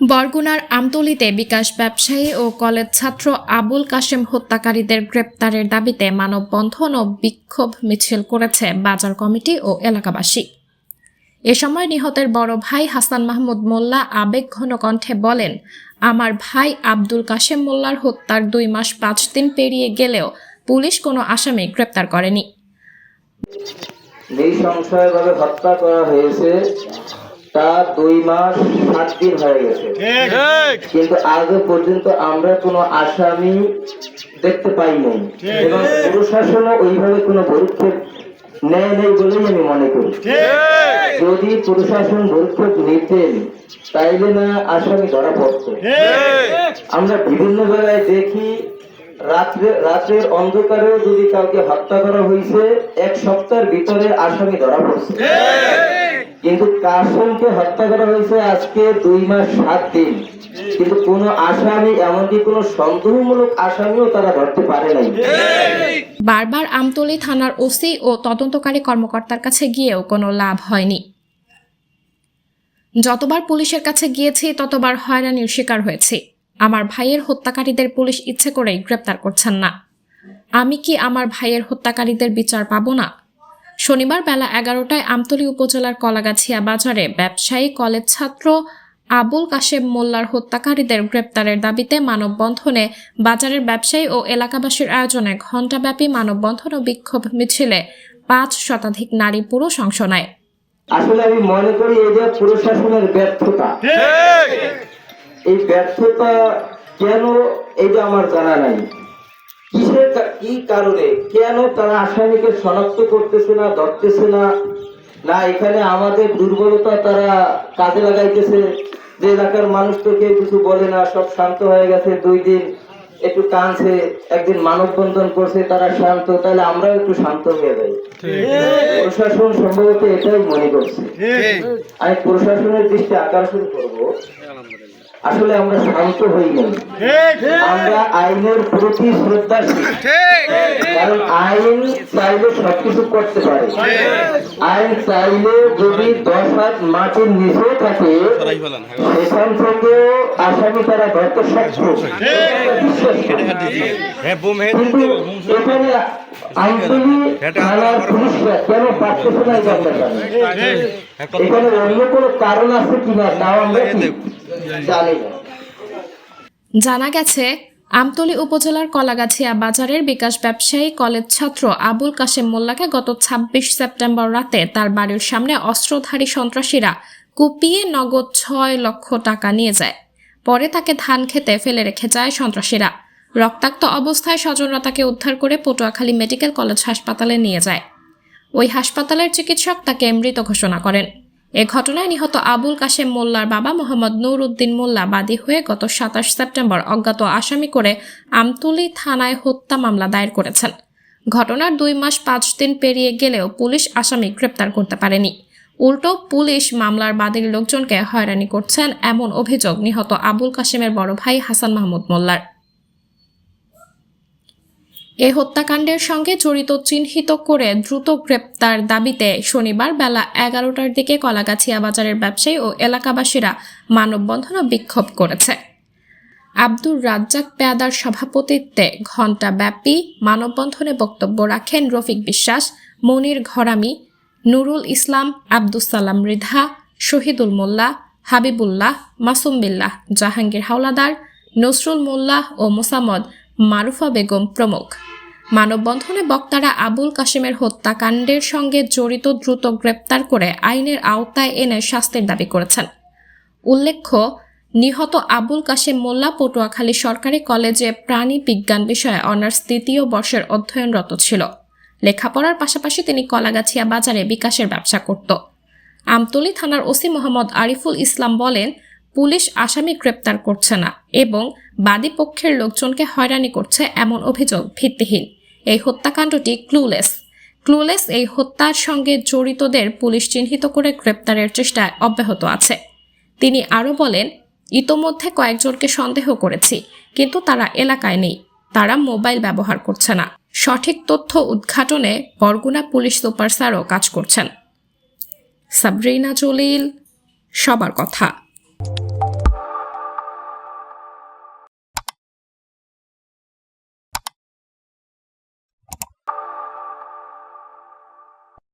বরগুনার আমতলীতে বিকাশ ব্যবসায়ী ও কলেজ ছাত্র আবুল কাশেম হত্যাকারীদের গ্রেপ্তারের দাবিতে মানববন্ধন ও বিক্ষোভ মিছিল করেছে বাজার কমিটি ও এলাকাবাসী। এ সময় নিহতের বড় ভাই হাসান মাহমুদ মোল্লা আবেগঘন কণ্ঠে বলেন, আমার ভাই আব্দুল কাশেম মোল্লার হত্যার 2 মাস 5 দিন পেরিয়ে গেলেও পুলিশ কোনো আসামি গ্রেপ্তার করেনি। নৃশংসভাবে হত্যা করা হয়েছে, তা 2 মাস 7 দিন হয়ে গেছে, কিন্তু আজও পর্যন্ত আমরা কোনো আসামি দেখতে পাইনি এবং প্রশাসনও ওইভাবে কোনো পদক্ষেপ নেয় নেই বলেই আমি মনে করি। যদি প্রশাসন পদক্ষেপ নিতেন তাইলে না আসামি ধরা পড়তো। আমরা বিভিন্ন জায়গায় দেখি রাতের অন্ধকারেও যদি কাউকে হত্যা করা হয়েছে 1 সপ্তাহের ভিতরে আসামি ধরা পড়ছে, কিন্তু কাশেমকে হত্যা করা হয়েছে আজকে 2 মাস 7 দিন, কিন্তু কোনো আসামি, এমনকি কোনো সন্দেহমূলক আসামিও তারা ধরতে পারে নাই। বারবার আমতলী থানার ওসি ও তদন্তকারী কর্মকর্তার কাছে গিয়েও কোনো লাভ হয়নি। যতবার পুলিশের কাছে গিয়েছি ততবার হয়রানির শিকার হয়েছি। আমার ভাইয়ের হত্যাকারীদের পুলিশ ইচ্ছে করেই গ্রেপ্তার করছেন না। আমি কি আমার ভাইয়ের হত্যাকারীদের বিচার পাবো না? শনিবার বেলা 11টায় আমতলী উপজেলার কলাগাছিয়া বাজারে ব্যবসায়ী কলেজ ছাত্র আবুল কাশেম মোল্লার হত্যাকারীদের গ্রেপ্তারের দাবিতে মানববন্ধনে বাজারের ব্যবসায়ী ও এলাকাবাসীর আয়োজনে ঘণ্টাব্যাপী মানববন্ধন ও বিক্ষোভ মিছিলে 5 শতাধিক নারী পুরুষ অংশ নেয়। আসলে আমি মনে করি এটা প্রশাসনের ব্যর্থতা। এই ব্যর্থতা কেন এটা আমার জানা নাই। কি কারণে, কেন তারা আসামিকে শনাক্ত করতেছে না, ধরতেছে না? না এখানে আমাদের দুর্বলতা তারা কাজে লাগাইতেছে, যে এলাকার মানুষ তো কেউ কিছু বলে না, সব শান্ত হয়ে গেছে, 2 দিন একটু টানছে, একদিন মানববন্ধন করছে, তারা শান্ত, তাহলে আমরাও একটু শান্ত হয়ে যাই। প্রশাসন সম্ভবত এটাই মনে করছে। আমি প্রশাসনের দৃষ্টি আকর্ষণ করব, আসলে আমরা শান্ত হই নাই, আমরা আইনের প্রতি শ্রদ্ধাশীল। কারণ আইন চাইলে সবকিছু করতে পারে। আইন চাইলে যদি 10 হাত মাটির নিচেও থাকে সেখান থেকেও আসামি তারা ধরতে সক্ষম। কিন্তু এখানে আমতলী থানার পুলিশরা কেন পারতেছে না এখানে অন্য কোনো কারণ আছে কিনা তাও আমরা জানি না। জানা গেছে, আমতলী উপজেলার কলাগাছিয়া বাজারের বিকাশ ব্যবসায়ী কলেজ ছাত্র আবুল কাশেম মোল্লাকে গত 26 সেপ্টেম্বর রাতে তার বাড়ির সামনে অস্ত্রধারী সন্ত্রাসীরা কুপিয়ে নগদ 6 লক্ষ টাকা নিয়ে যায়। পরে তাকে ধান খেতে ফেলে রেখে যায় সন্ত্রাসীরা। রক্তাক্ত অবস্থায় স্বজনরা তাকে উদ্ধার করে পটুয়াখালী মেডিকেল কলেজ হাসপাতালে নিয়ে যায়। ওই হাসপাতালের চিকিৎসক তাকে মৃত ঘোষণা করেন। এ ঘটনায় নিহত আবুল কাশেম মোল্লার বাবা মোহাম্মদ নুর উদ্দিন মোল্লা বাদী হয়ে গত 27 সেপ্টেম্বর অজ্ঞাত আসামি করে আমতলী থানায় হত্যা মামলা দায়ের করেছেন। ঘটনার 2 মাস 5 দিন পেরিয়ে গেলেও পুলিশ আসামি গ্রেপ্তার করতে পারেনি। উল্টো পুলিশ মামলার বাদীর লোকজনকে হয়রানি করছেন, এমন অভিযোগ নিহত আবুল কাশেমের বড় ভাই হাসান মাহমুদ মোল্লার। এ হত্যাকাণ্ডের সঙ্গে জড়িত চিহ্নিত করে দ্রুত গ্রেপ্তার দাবিতে শনিবার বেলা 11টার দিকে কলাগাছিয়া বাজারের ব্যবসায়ী ও এলাকাবাসীরা মানববন্ধন ও বিক্ষোভ করেছে। আব্দুর রাজ্জাক পেয়াদার সভাপতিত্বে ঘণ্টাব্যাপী মানববন্ধনে বক্তব্য রাখেন রফিক বিশ্বাস, মনির ঘরামি, নুরুল ইসলাম, আব্দুস সালাম মৃধা, শহীদুল মোল্লা, হাবিবুল্লাহ, মাসুম বিল্লাহ, জাহাঙ্গীর হাওলাদার, নসরুল মোল্লাহ ও মোসাম্মদ মারুফা বেগম প্রমুখ। মানববন্ধনে বক্তারা আবুল কাশেমের হত্যাকাণ্ডের সঙ্গে জড়িত দ্রুত গ্রেপ্তার করে আইনের আওতায় এনে শাস্তির দাবি করেছেন। উল্লেখ্য, নিহত আবুল কাশেম মোল্লা পটুয়াখালী সরকারি কলেজে প্রাণী বিজ্ঞান বিষয়ে অনার্স 3য় বর্ষের অধ্যয়নরত ছিল। লেখাপড়ার পাশাপাশি তিনি কলাগাছিয়া বাজারে বিকাশের ব্যবসা করত। আমতলী থানার ওসি মোহাম্মদ আরিফুল ইসলাম বলেন, পুলিশ আসামি গ্রেপ্তার করছে না এবং বাদী পক্ষের লোকজনকে হয়রানি করছে, এমন অভিযোগ ভিত্তিহীন। এই হত্যাকাণ্ডটি ক্লুলেস এই হত্যার সঙ্গে জড়িতদের পুলিশ চিহ্নিত করে গ্রেপ্তারের চেষ্টা অব্যাহত আছে। তিনি আরও বলেন, ইতোমধ্যে কয়েকজনকে সন্দেহ করেছি, কিন্তু তারা এলাকায় নেই, তারা মোবাইল ব্যবহার করছে না। সঠিক তথ্য উদ্ঘাটনে বরগুনা পুলিশ সুপার স্যারও কাজ করছেন। সাবরিনা জলিল, সবার কথা।